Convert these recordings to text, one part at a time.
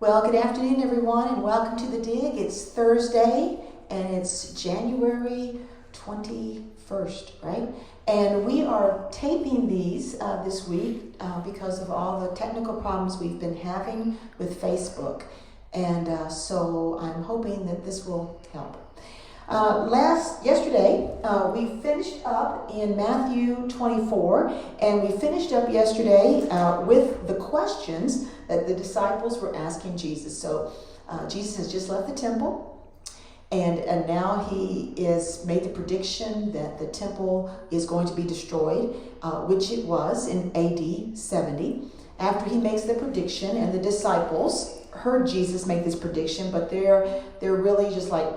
Well, good afternoon, everyone, and welcome to The Dig. It's Thursday, and it's January 21st, right? And we are taping these this week because of all the technical problems we've been having with Facebook. And so I'm hoping that this will help. Yesterday, we finished up in Matthew 24, and we finished up yesterday with the questions that the disciples were asking Jesus. So Jesus has just left the temple, and now he is made the prediction that the temple is going to be destroyed, which it was in AD 70. After he makes the prediction, and the disciples heard Jesus make this prediction, but they're really just like,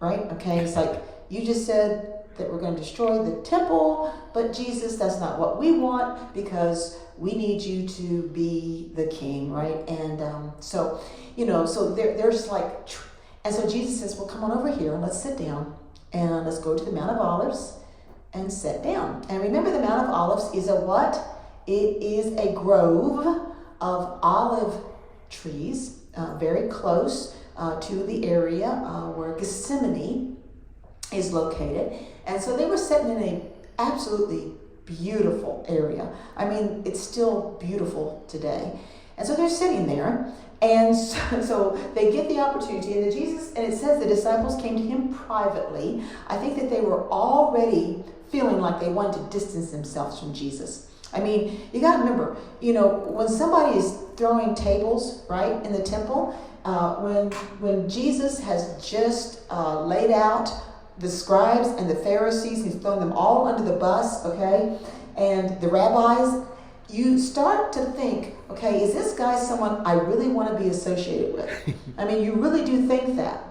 right? Okay, it's like, you just said that we're going to destroy the temple, but Jesus, that's not what we want, because we need you to be the king, right? And so they're just like, and so Jesus says, well, come on over here and let's sit down, and let's go to the Mount of Olives and sit down. And remember, the Mount of Olives is a what? It is a grove of olive trees, very close to the area where Gethsemane is located. And so they were sitting in an absolutely beautiful area. I mean, it's still beautiful today. And so they're sitting there, and so they get the opportunity, and it says the disciples came to him privately. I think that they were already feeling like they wanted to distance themselves from Jesus. I mean, you got to remember, when somebody is throwing tables, right, in the temple, when Jesus has just laid out the scribes and the Pharisees, he's thrown them all under the bus, okay, and the rabbis, you start to think, okay, is this guy someone I really want to be associated with? I mean, you really do think that,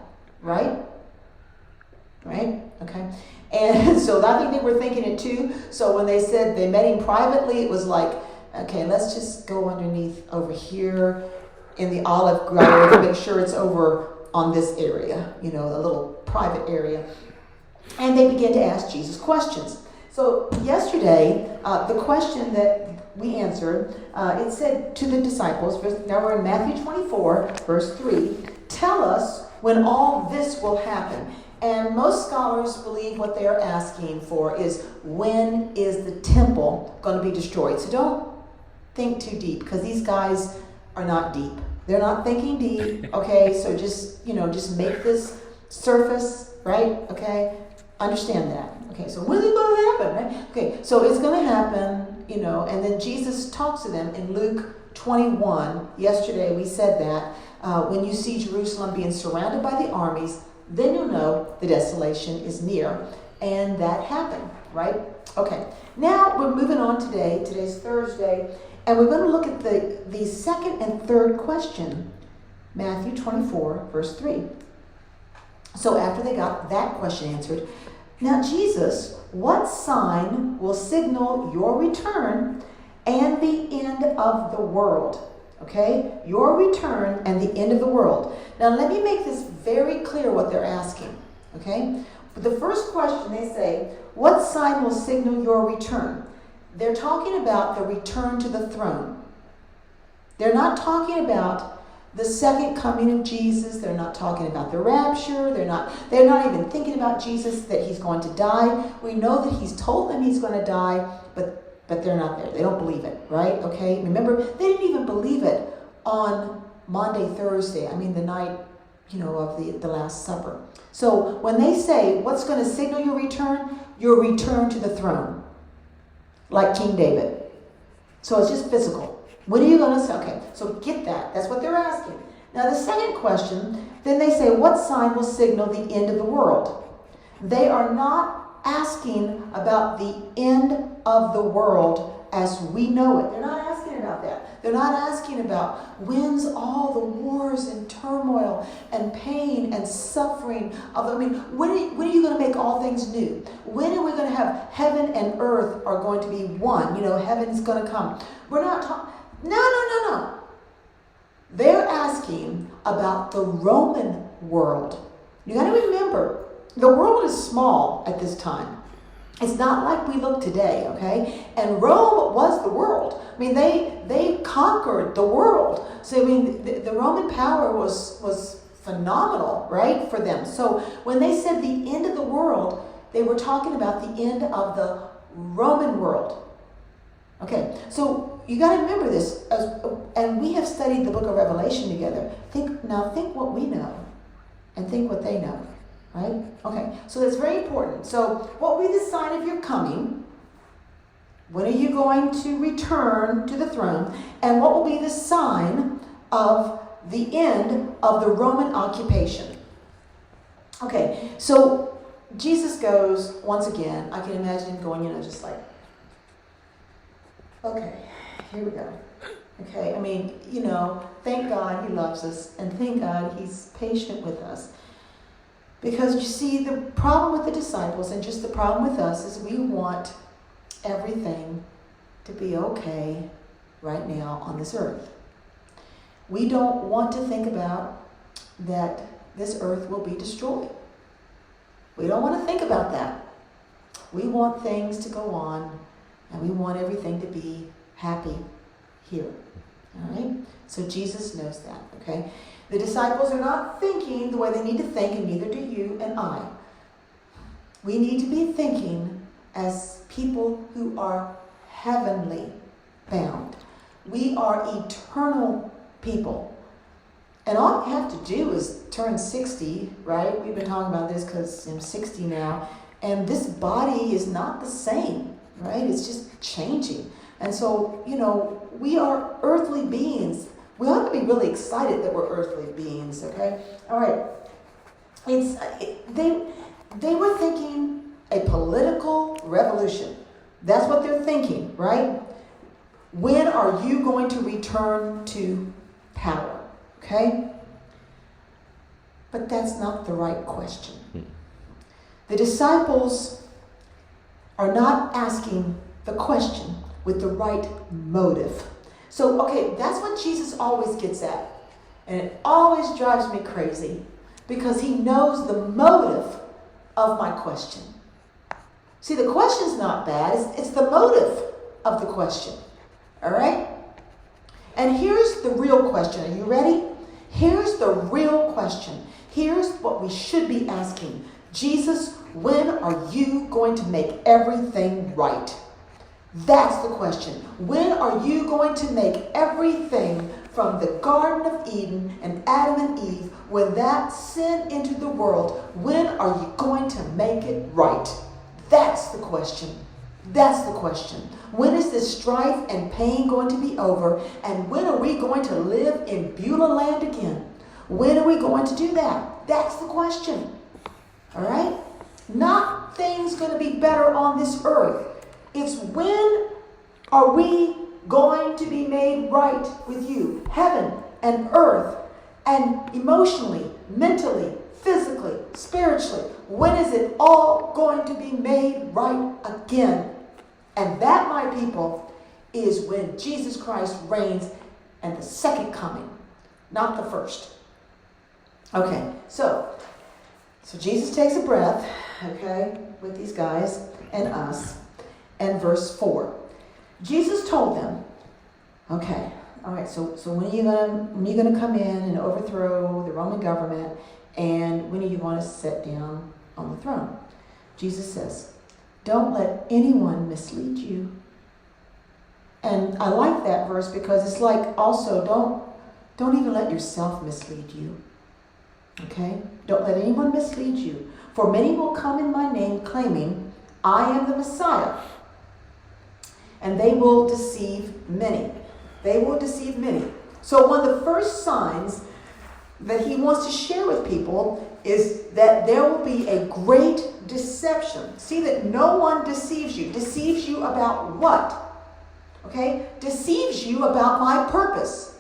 right? Right? Okay. And so I think they were thinking it too. So when they said they met him privately, it was like, okay, let's just go underneath over here in the olive grove to make sure it's over on this area, a little private area. And they began to ask Jesus questions. So yesterday, the question that we answered, it said to the disciples, now we're in Matthew 24, verse 3, tell us when all this will happen. And most scholars believe what they are asking for is, when is the temple going to be destroyed? So don't think too deep, because these guys are not deep. They're not thinking deep, okay? So just make this surface, right? Okay? Understand that. Okay, so when is it going to happen, right? Okay, so it's going to happen, and then Jesus talks to them in Luke 21. Yesterday we said that when you see Jerusalem being surrounded by the armies, then you'll know the desolation is near. And that happened, right? Okay, now we're moving on today. Today's Thursday, and we're going to look at the second and third question, Matthew 24, verse 3. So after they got that question answered, now Jesus, what sign will signal your return and the end of the world? Okay, your return and the end of the world. Now let me make this very clear what they're asking. Okay, but the first question they say, what sign will signal your return? They're talking about the return to the throne. They're not talking about the second coming of Jesus. They're not talking about the rapture. They're not even thinking about Jesus, that he's going to die. We know that he's told them he's going to die, but they're not there. They don't believe it, right? Okay, remember, they didn't even believe it on Maundy, Thursday. I mean, the night, of the Last Supper. So when they say, what's going to signal your return to the throne, like King David. So it's just physical. What are you going to say? Okay, so get that. That's what they're asking. Now the second question, then they say, what sign will signal the end of the world? They are not asking about the end of the world as we know it. They're not asking about that. They're not asking about when's all the wars and turmoil and pain and suffering when are you going to make all things new? When are we going to have heaven and earth are going to be one? Heaven's going to come. We're not talking. No. They're asking about the Roman world. You got to remember, the world is small at this time. It's not like we look today, okay? And Rome was the world. I mean, they conquered the world. So, I mean, the Roman power was phenomenal, right, for them. So when they said the end of the world, they were talking about the end of the Roman world. Okay, so you got to remember this. And we have studied the book of Revelation together. Think what we know and think what they know. Right? Okay, so that's very important. So what will be the sign of your coming? When are you going to return to the throne? And what will be the sign of the end of the Roman occupation? Okay, so Jesus goes, once again, I can imagine him going, just like, okay, here we go. Okay, I mean, thank God he loves us, and thank God he's patient with us. Because you see, the problem with the disciples and just the problem with us is we want everything to be okay right now on this earth. We don't want to think about that this earth will be destroyed. We don't want to think about that. We want things to go on, and we want everything to be happy here. All right? So Jesus knows that, okay? The disciples are not thinking the way they need to think, and neither do you and I. We need to be thinking as people who are heavenly bound. We are eternal people. And all you have to do is turn 60, right? We've been talking about this because I'm 60 now. And this body is not the same, right? It's just changing. And so, we are earthly beings. We ought to be really excited that we're earthly beings, okay? All right. They were thinking a political revolution. That's what they're thinking, right? When are you going to return to power, okay? But that's not the right question. The disciples are not asking the question with the right motive. So, okay, that's what Jesus always gets at. And it always drives me crazy because he knows the motive of my question. See, the question's not bad. It's the motive of the question. All right? And here's the real question. Are you ready? Here's the real question. Here's what we should be asking. Jesus, when are you going to make everything right? That's the question. When are you going to make everything from the Garden of Eden and Adam and Eve, when that sin entered the world, when are you going to make it right? That's the question. That's the question. When is this strife and pain going to be over? And when are we going to live in Beulah land again? When are we going to do that? That's the question. All right? Not things going to be better on this earth. It's when are we going to be made right with you? Heaven and earth, and emotionally, mentally, physically, spiritually. When is it all going to be made right again? And that, my people, is when Jesus Christ reigns and the second coming, not the first. Okay, so Jesus takes a breath, okay, with these guys and us. And verse 4. Jesus told them, okay, all right, so when are you gonna come in and overthrow the Roman government, and when are you going to sit down on the throne? Jesus says, don't let anyone mislead you. And I like that verse because it's like also don't even let yourself mislead you. Okay? Don't let anyone mislead you. For many will come in my name claiming, I am the Messiah. And they will deceive many. They will deceive many. So one of the first signs that he wants to share with people is that there will be a great deception. See that no one deceives you. Deceives you about what? Okay? Deceives you about my purpose.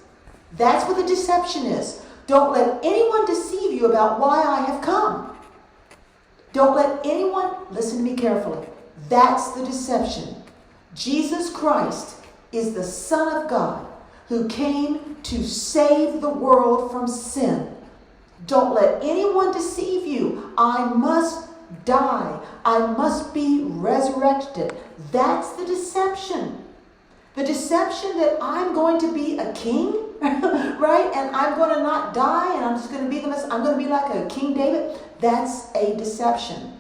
That's what the deception is. Don't let anyone deceive you about why I have come. Don't let anyone, listen to me carefully. That's the deception. Jesus Christ is the Son of God who came to save the world from sin. Don't let anyone deceive you. I must die. I must be resurrected. That's the deception. The deception that I'm going to be a king, right? And I'm going to not die, and I'm just going to be I'm going to be like a King David. That's a deception.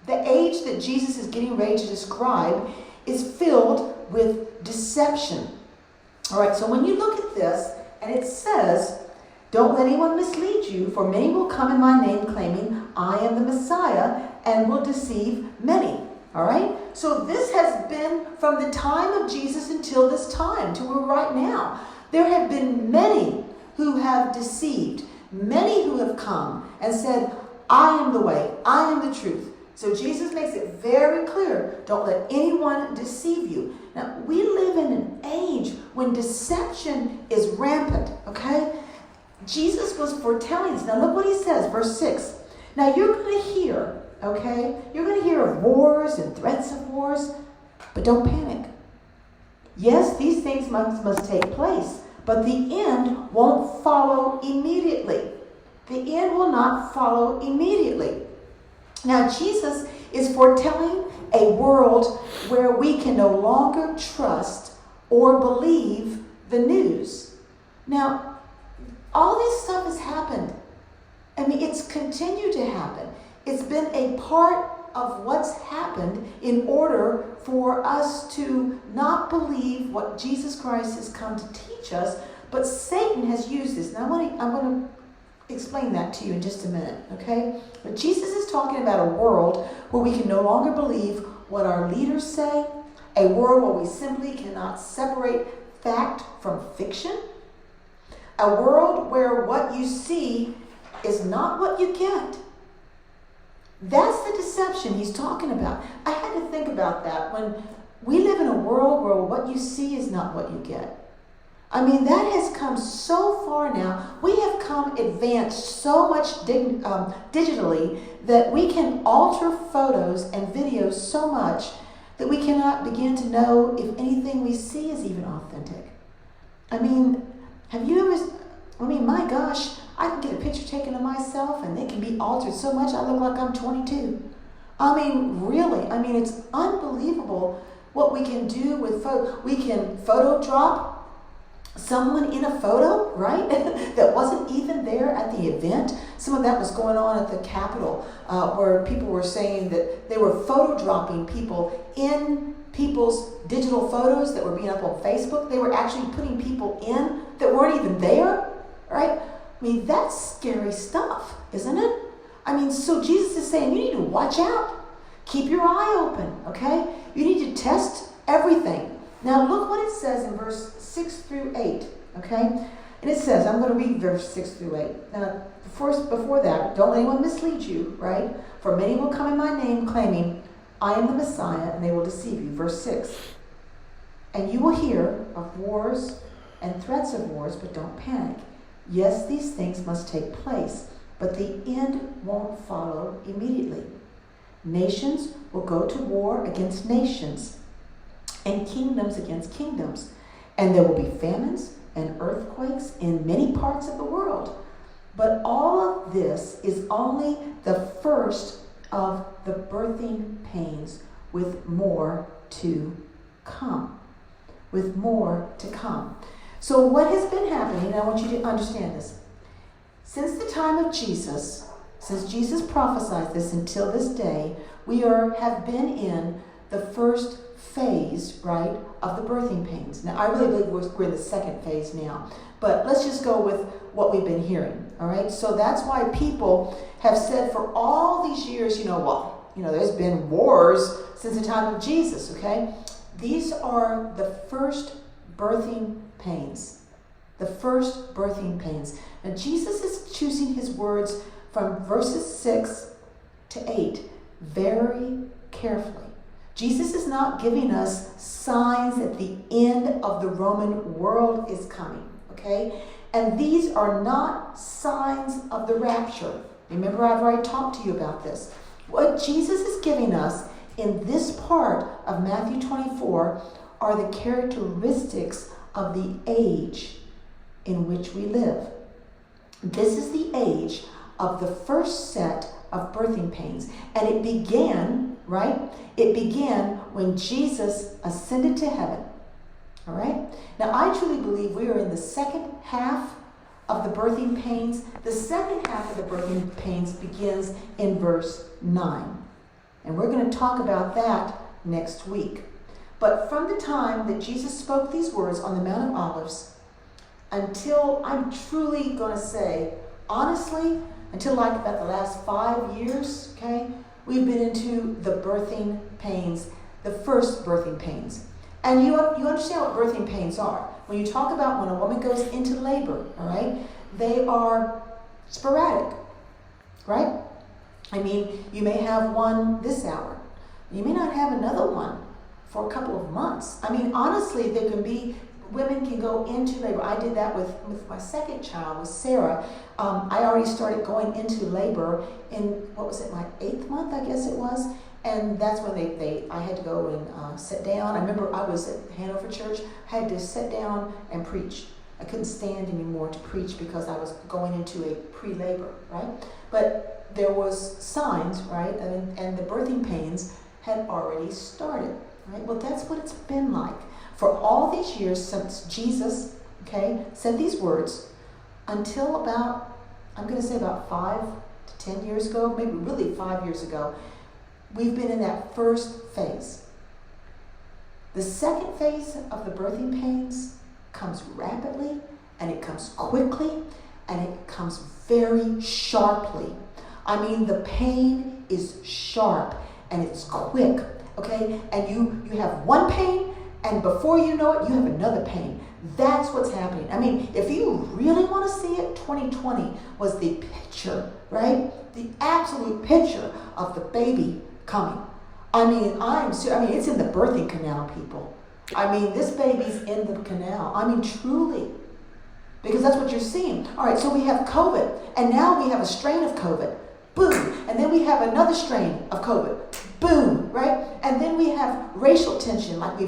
The age that Jesus is getting ready to describe is filled with deception. All right, so when you look at this, and it says, don't let anyone mislead you, for many will come in my name claiming, I am the Messiah, and will deceive many. All right? So this has been from the time of Jesus until this time, to where right now. There have been many who have deceived, many who have come and said, I am the way, I am the truth. So Jesus makes it very clear, don't let anyone deceive you. Now, we live in an age when deception is rampant, okay? Jesus was foretelling this. Now look what he says, verse 6. Now you're going to hear, okay? You're going to hear of wars and threats of wars, but don't panic. Yes, these things must take place, but the end won't follow immediately. The end will not follow immediately. Now, Jesus is foretelling a world where we can no longer trust or believe the news. Now, all this stuff has happened. I mean, it's continued to happen. It's been a part of what's happened in order for us to not believe what Jesus Christ has come to teach us, but Satan has used this. Now, I'm going to explain that to you in just a minute, okay? But Jesus is talking about a world where we can no longer believe what our leaders say, a world where we simply cannot separate fact from fiction, a world where what you see is not what you get. That's the deception he's talking about. I had to think about that when we live in a world where what you see is not what you get. I mean, that has come so far now. We have come advanced so much digitally that we can alter photos and videos so much that we cannot begin to know if anything we see is even authentic. I mean, my gosh, I can get a picture taken of myself and they can be altered so much I look like I'm 22. I mean, really, it's unbelievable what we can do with photo. We can photo drop someone in a photo, right, that wasn't even there at the event. Some of that was going on at the Capitol, where people were saying that they were photo dropping people in people's digital photos that were being up on Facebook. They were actually putting people in that weren't even there, right? I mean, that's scary stuff, isn't it? So Jesus is saying you need to watch out. Keep your eye open, okay? You need to test everything. Now look what it says in verse 6 through 8, okay? And it says, I'm going to read verse 6 through 8. Now, before that, don't let anyone mislead you, right? For many will come in my name claiming, I am the Messiah, and they will deceive you. Verse 6. And you will hear of wars and threats of wars, but don't panic. Yes, these things must take place, but the end won't follow immediately. Nations will go to war against nations, and kingdoms against kingdoms. And there will be famines and earthquakes in many parts of the world. But all of this is only the first of the birthing pains, with more to come. With more to come. So what has been happening, I want you to understand this. Since the time of Jesus, since Jesus prophesied this until this day, we have been in the first phase, right, of the birthing pains. Now, I really believe we're in the second phase now, but let's just go with what we've been hearing, all right? So that's why people have said for all these years, there's been wars since the time of Jesus, okay? These are the first birthing pains. The first birthing pains. Now, Jesus is choosing his words from verses 6 to 8 very carefully. Jesus is not giving us signs that the end of the Roman world is coming, okay? And these are not signs of the rapture. Remember, I've already talked to you about this. What Jesus is giving us in this part of Matthew 24 are the characteristics of the age in which we live. This is the age of the first set of birthing pains. And it began, right? It began when Jesus ascended to heaven. All right? Now, I truly believe we are in the second half of the birthing pains. The second half of the birthing pains begins in verse 9. And we're going to talk about that next week. But from the time that Jesus spoke these words on the Mount of Olives until, I'm truly going to say, honestly, until like about the last 5 years, okay, we've been into the birthing pains, the first birthing pains. And you understand what birthing pains are. When you talk about when a woman goes into labor, all right, they are sporadic, right? I mean, you may have one this hour. You may not have another one for a couple of months. I mean, honestly, there can be, women can go into labor. I did that with my second child, with Sarah. I already started going into labor in, what was it, my 8th month, I guess it was. And that's when I had to go and sit down. I remember I was at Hanover Church, I had to sit down and preach. I couldn't stand anymore to preach because I was going into a pre-labor, right? But there was signs, right? And the birthing pains had already started, right? Well, that's what it's been like for all these years since Jesus, okay, said these words until about, I'm going to say about 5 to 10 years ago, maybe really 5 years ago. We've been in that first phase. The second phase of the birthing pains comes rapidly, and it comes quickly, and it comes very sharply. I mean, the pain is sharp, and it's quick, okay? And you have one pain, and before you know it, you have another pain. That's what's happening. I mean, if you really want to see it, 2020 was the picture, right? The absolute picture of the baby coming. I mean, it's in the birthing canal, people. I mean, this baby's in the canal. I mean, truly. Because that's what you're seeing. All right, so we have COVID, and now we have a strain of COVID. Boom. And then we have another strain of COVID. Boom, right? And then we have racial tension, like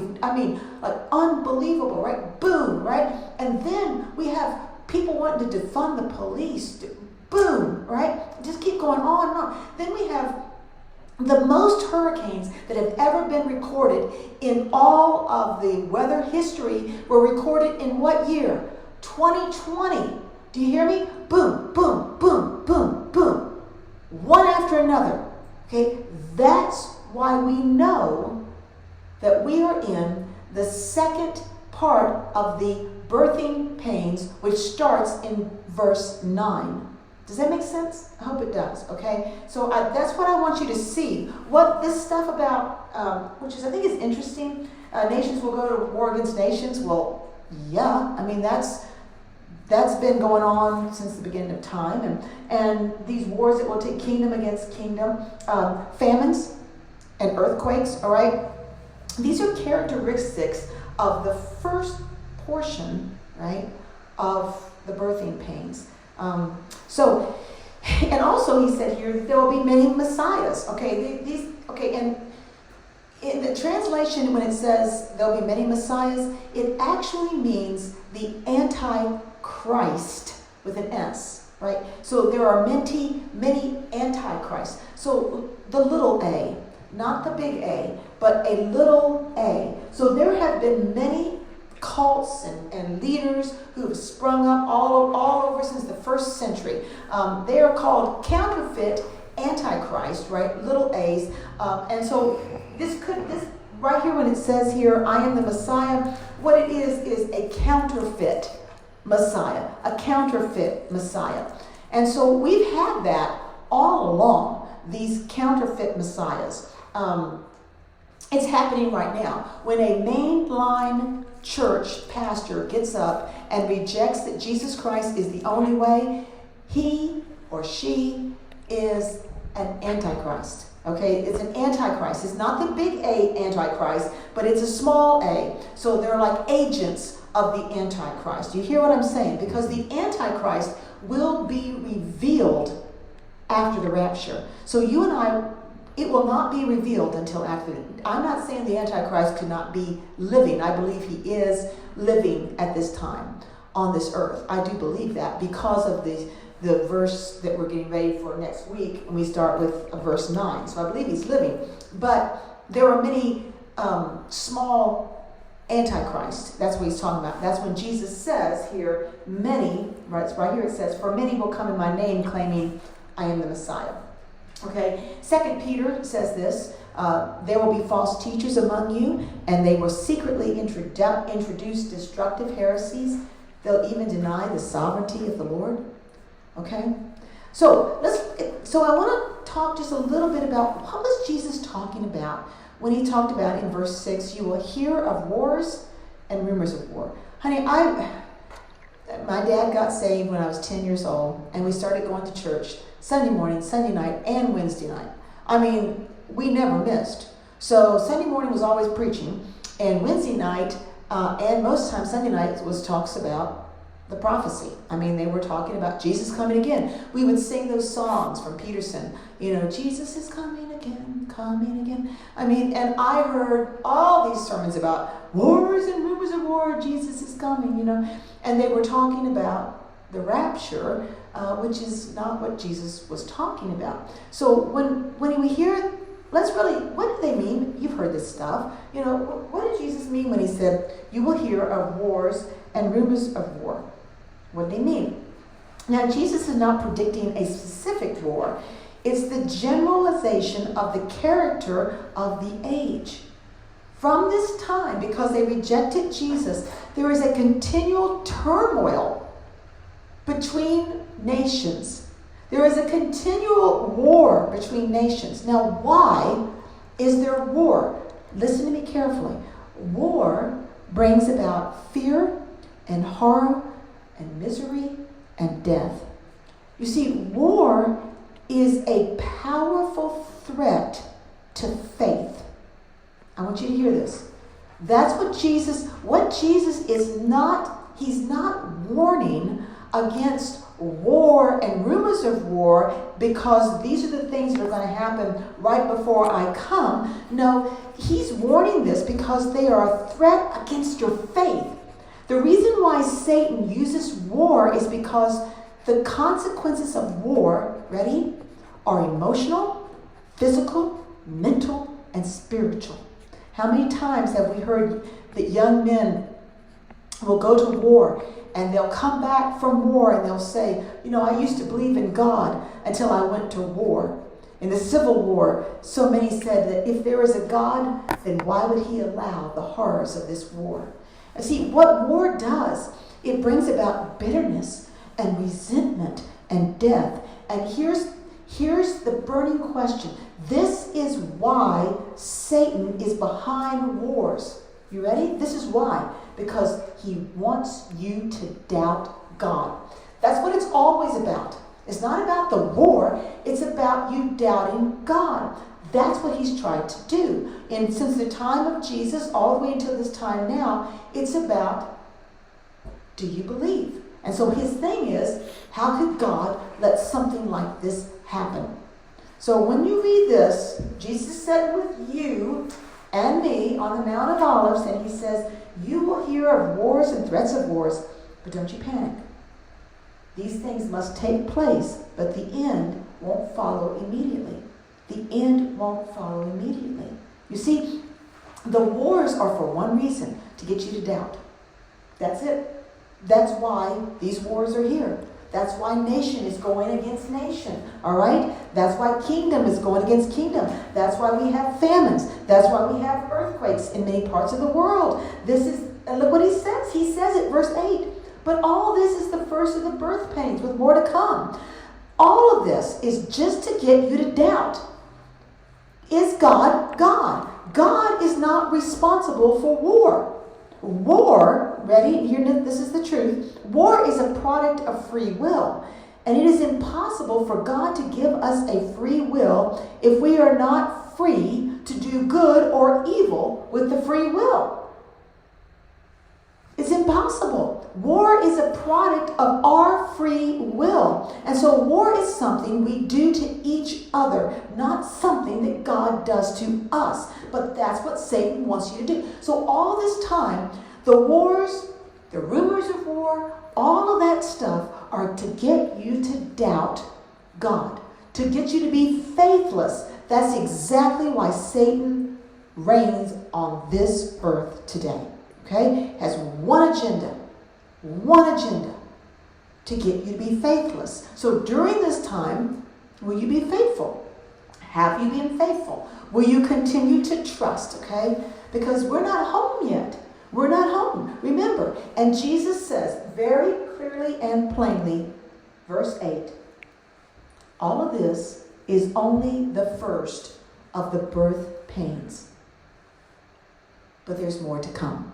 unbelievable, right? Boom, right? And then we have people wanting to defund the police. Boom, right? Just keep going on and on. Then we have the most hurricanes that have ever been recorded in all of the weather history were recorded in what year? 2020. Do you hear me? Boom, boom, boom, boom, boom. One after another. Okay? That's why we know that we are in the second part of the birthing pains, which starts in verse 9. Does that make sense? I hope it does, okay? So that's what I want you to see. What this stuff about, which is I think is interesting, nations will go to war against nations. Well, yeah, I mean, that's been going on since the beginning of time. And these wars that will take kingdom against kingdom, famines and earthquakes, all right? These are characteristics of the first portion, right, of the birthing pains. And also he said here that there will be many messiahs. Okay, and in the translation when it says there'll be many messiahs, it actually means the antichrist with an S, right? So there are many antichrists. So the little a, not the big A, but a little a. So there have been many cults and leaders who have sprung up all over since the first century. They are called counterfeit antichrist, right? Little a's. And so this right here when it says here, I am the Messiah, what it is a counterfeit Messiah, a counterfeit Messiah. And so we've had that all along, these counterfeit messiahs. It's happening right now. When a mainline church pastor gets up and rejects that Jesus Christ is the only way, he or she is an antichrist. Okay, it's an antichrist. It's not the big A antichrist, but it's a small a. So they're like agents of the antichrist. You hear what I'm saying? Because the antichrist will be revealed after the rapture. So you and I, it will not be revealed until after. I'm not saying the Antichrist could not be living. I believe he is living at this time on this earth. I do believe that because of the the verse that we're getting ready for next week, and we start with verse 9. So I believe he's living. But there are many small antichrists. That's what he's talking about. That's when Jesus says here, many, right here it says, for many will come in my name claiming I am the Messiah. Okay, 2 Peter says this, there will be false teachers among you, and they will secretly introduce destructive heresies. They'll even deny the sovereignty of the Lord. Okay, so I want to talk just a little bit about what was Jesus talking about when he talked about in verse 6, you will hear of wars and rumors of war. Honey, my dad got saved when I was 10 years old, and we started going to church Sunday morning, Sunday night, and Wednesday night. I mean, we never missed. So Sunday morning was always preaching, and Wednesday night, and most times Sunday night was talks about the prophecy. I mean, they were talking about Jesus coming again. We would sing those songs from Peterson, Jesus is coming again, coming again. I mean, and I heard all these sermons about wars and rumors of war, Jesus is coming, and they were talking about the rapture, which is not what Jesus was talking about. So when we hear, what do they mean? You've heard this stuff. What did Jesus mean when he said, you will hear of wars and rumors of war? What did he mean? Now, Jesus is not predicting a specific war. It's the generalization of the character of the age. From this time, because they rejected Jesus, there is a continual turmoil between nations. There is a continual war between nations. Now, why is there war? Listen to me carefully. War brings about fear and harm and misery and death. You see, war is a powerful threat to faith. I want you to hear this. That's what Jesus is not, he's not warning against war and rumors of war because these are the things that are going to happen right before I come. No, he's warning this because they are a threat against your faith. The reason why Satan uses war is because the consequences of war, ready, are emotional, physical, mental, and spiritual. How many times have we heard that young men will go to war and they'll come back from war and they'll say, I used to believe in God until I went to war. In the Civil War, so many said that if there is a God, then why would he allow the horrors of this war? And see, what war does, it brings about bitterness and resentment and death. And here's the burning question. This is why Satan is behind wars. You ready? This is why. Because he wants you to doubt God. That's what it's always about. It's not about the war. It's about you doubting God. That's what he's tried to do. And since the time of Jesus all the way until this time now, it's about, do you believe? And so his thing is, how could God let something like this happen? So when you read this, Jesus said with you and me on the Mount of Olives, and he says, you will hear of wars and threats of wars, but don't you panic. These things must take place, but the end won't follow immediately. The end won't follow immediately. You see, the wars are for one reason, to get you to doubt. That's it. That's why these wars are here. That's why nation is going against nation, all right? That's why kingdom is going against kingdom. That's why we have famines. That's why we have earthquakes in many parts of the world. Look what he says. He says it, verse 8. But all this is the first of the birth pains with more to come. All of this is just to get you to doubt. Is God God? God is not responsible for war. War, ready? Here, this is the truth. War is a product of free will. And it is impossible for God to give us a free will if we are not free to do good or evil with the free will. It's impossible. War is a product of our free will. And so war is something we do to each other, not something that God does to us. But that's what Satan wants you to do. So all this time, the wars, the rumors of war, all of that stuff are to get you to doubt God, to get you to be faithless. That's exactly why Satan reigns on this earth today. Okay? Has one agenda, to get you to be faithless. So during this time, will you be faithful? Have you been faithful? Will you continue to trust? Okay? Because we're not home yet. We're not home. Remember, and Jesus says very clearly and plainly, verse 8, all of this is only the first of the birth pains. But there's more to come.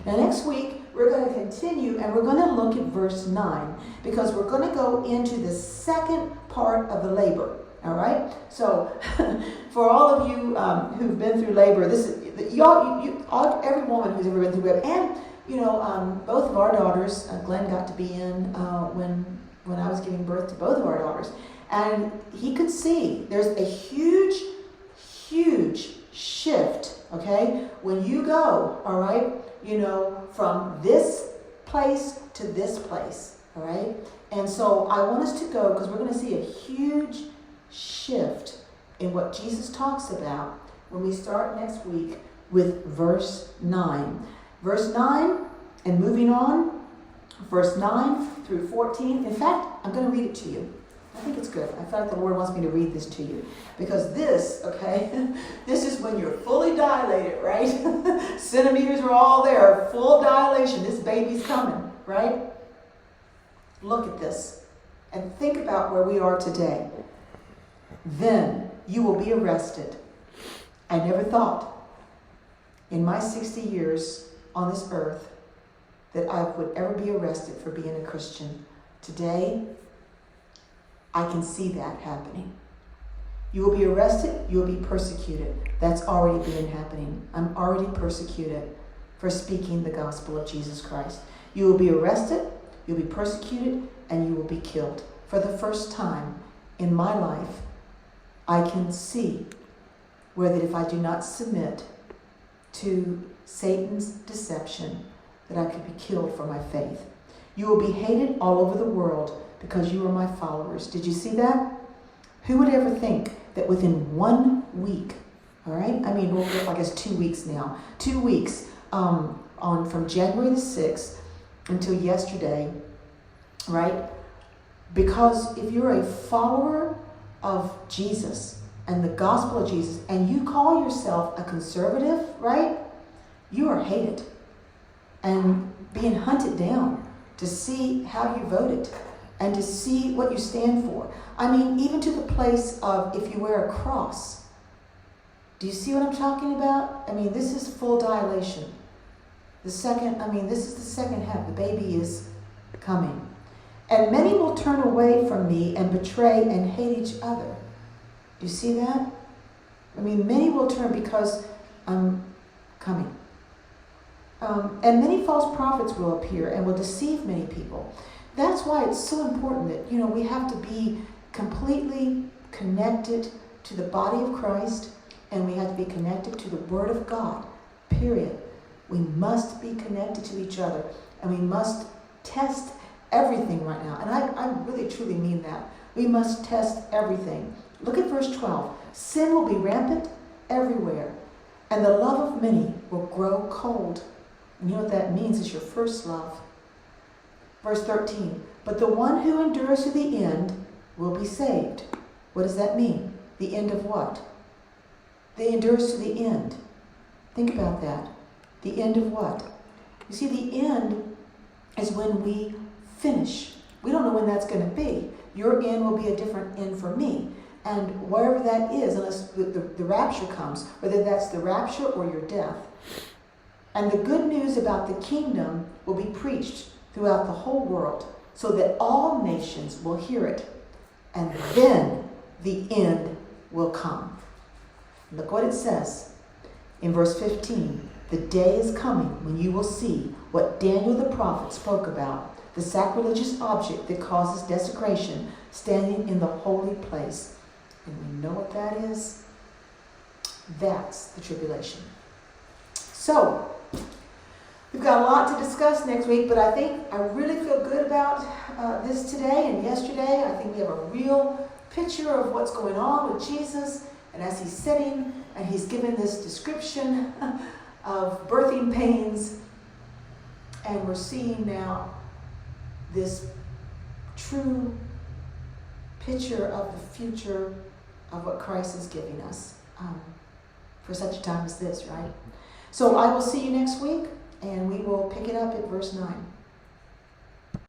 Now next week, we're going to continue and we're going to look at verse 9 because we're going to go into the second part of the labor. All right? So for all of you who've been through labor, this is every woman who's ever been through labor, and both of our daughters, Glenn got to be in when I was giving birth to both of our daughters, and he could see there's a huge shift. Okay, when you go, all right, from this place to this place, all right, and so I want us to go because we're going to see a huge shift in what Jesus talks about when we start next week with verse 9. Verse 9 and moving on, verse 9 through 14. In fact, I'm going to read it to you. I think it's good. I feel like the Lord wants me to read this to you. Because this, okay, this is when you're fully dilated, right? Centimeters are all there, full dilation. This baby's coming, right? Look at this and think about where we are today. Then you will be arrested. I never thought in my 60 years on this earth that I would ever be arrested for being a Christian. Today, I can see that happening. You will be arrested, you will be persecuted. That's already been happening. I'm already persecuted for speaking the gospel of Jesus Christ. You will be arrested, you'll be persecuted, and you will be killed. For the first time in my life, I can see where that if I do not submit to Satan's deception, that I could be killed for my faith. You will be hated all over the world because you are my followers. Did you see that? Who would ever think that within 1 week, all right? I mean, I guess 2 weeks now. 2 weeks from January the 6th until yesterday, right? Because if you're a follower of Jesus and the gospel of Jesus and you call yourself a conservative, right? You are hated and being hunted down to see how you voted and to see what you stand for. I mean, even to the place of if you wear a cross. Do you see what I'm talking about? I mean, this is full dilation. This is the second half. The baby is coming. And many will turn away from me and betray and hate each other. Do you see that? I mean, many will turn because I'm coming. And many false prophets will appear and will deceive many people. That's why it's so important that, we have to be completely connected to the body of Christ, and we have to be connected to the Word of God, period. We must be connected to each other, and we must test everything right now. And I really truly mean that. We must test everything. Look at verse 12. Sin will be rampant everywhere, and the love of many will grow cold. And you know what that means? It's your first love. Verse 13. But the one who endures to the end will be saved. What does that mean? The end of what? The endures to the end. Think about that. The end of what? You see, the end is when we finish. We don't know when that's going to be. Your end will be a different end for me. And wherever that is, unless the rapture comes, whether that's the rapture or your death. And the good news about the kingdom will be preached throughout the whole world so that all nations will hear it. And then the end will come. Look what it says in verse 15. The day is coming when you will see what Daniel the prophet spoke about, the sacrilegious object that causes desecration standing in the holy place. And we know what that is? That's the tribulation. So, we've got a lot to discuss next week, but I think I really feel good about this today and yesterday. I think we have a real picture of what's going on with Jesus, and as he's sitting and he's given this description of birthing pains, and we're seeing now this true picture of the future of what Christ is giving us for such a time as this, right? So I will see you next week, and we will pick it up at verse 9.